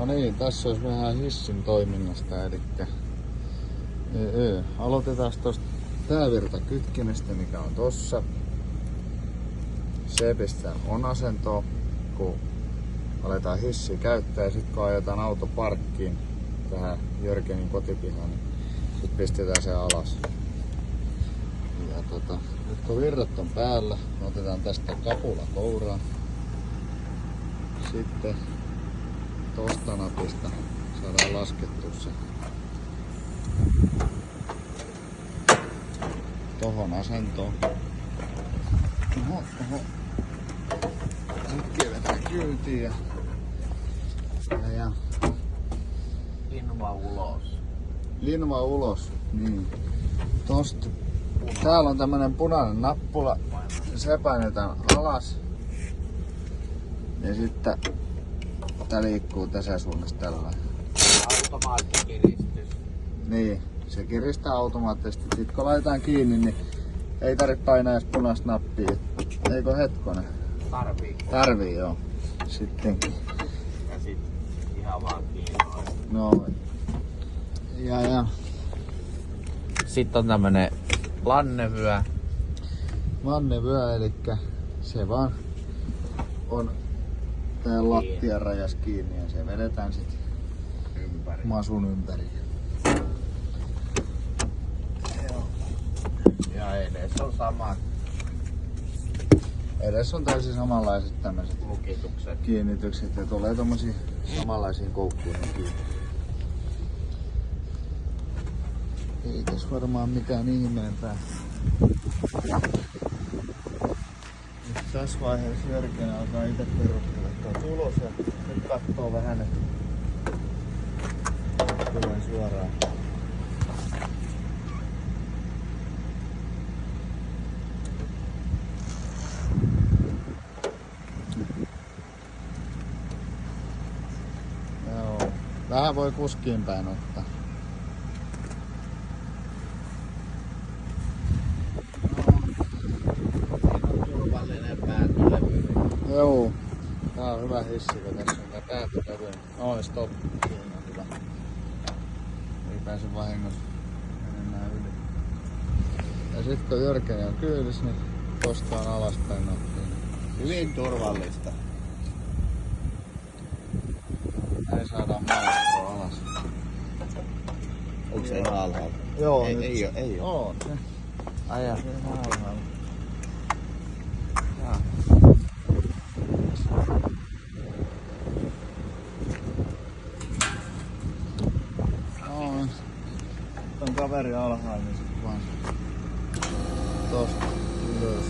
No niin, tässä olisi vähän hissin toiminnasta, eli aloitetaan tuosta päävirtakytkimestä, mikä on tossa. Se pistetään on-asentoon, kun aletaan hissiä käyttää, ja sitten kun ajetaan auto parkkiin tähän Jörgenin kotipihaan, niin sitten pistetään se alas. Ja nyt kun virrat on päällä, otetaan tästä kapula kouraan. Sitten tosta napista saadaan laskettua se tohon asentoon. Oho. Sitten kierretään kyytiin ja linva ulos. Niin. Tosta. Täällä on tämmönen punainen nappula. Se painetaan alas. Ja sitten tää liikkuu tässä suunnassa tällä. Automaattikiristys. Niin, se kiristää automaattisesti. Sitten kun laitetaan kiinni, niin ei tarvitse painaa edes punaista nappia. Eikö hetkonen? Tarvii, joo. Sittenkin. Ja sit ihan vaan kiinni. No. Ja. Sitten on tämmönen lannevyö. Lannevyö, elikkä se vaan on tää lattian rajas kiinni ja se vedetään sit masun ympäri. Joo. Ja edes on sama. Edessä on täysin samanlaiset tämmöiset Lukitukset. kiinnitykset ja tulee tommosia samanlaisiin koukkuihin kiinni. Ei tässä varmaan mikään ihmeempää. Nyt tässä vaiheessa Jörgen alkaa itse perustella tuolta ulos ja nyt katsoo vähän, että tulee suoraan. Joo. Vähän voi kuskiin päin ottaa. Joo, tää on hyvä hissi, kun tässä on tää päättökävy. Noin, stop. Siinä on hyvä. Ei pääse vahingossa menemään yli. Ja sit kun Jörgen on kyydissä, niin tosta on alaspäin nappiin. Hyvin turvallista. Näin saadaan maastua alas. Onko se ihan alhaalla? Joo, ei oo. On se. Aja. Se on alhaalla. Jaa. Noin. On kaveri alhaalla, niin sit vaan tosta ylös.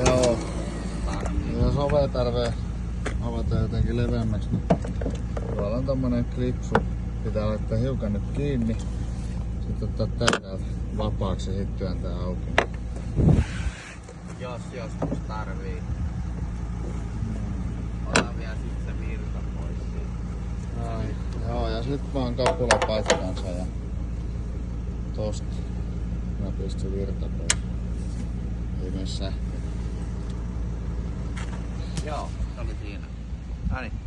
Joo. Jos ove tarvee avata jotenkin leveämmäksi, niin tuolla on tommonen klipsu. Pitää laittaa hiukan nyt kiinni. Sitten ottaa täältä vapaaksi ja sit työntää auki. Jos joskus tarvii. Ota vielä sit se virta pois siitä. Ai, joo, ja sit vaan kapula patkansa ja tosta napista se virta pois. Ei mene sähkö. Joo, se oli siinä. Noniin.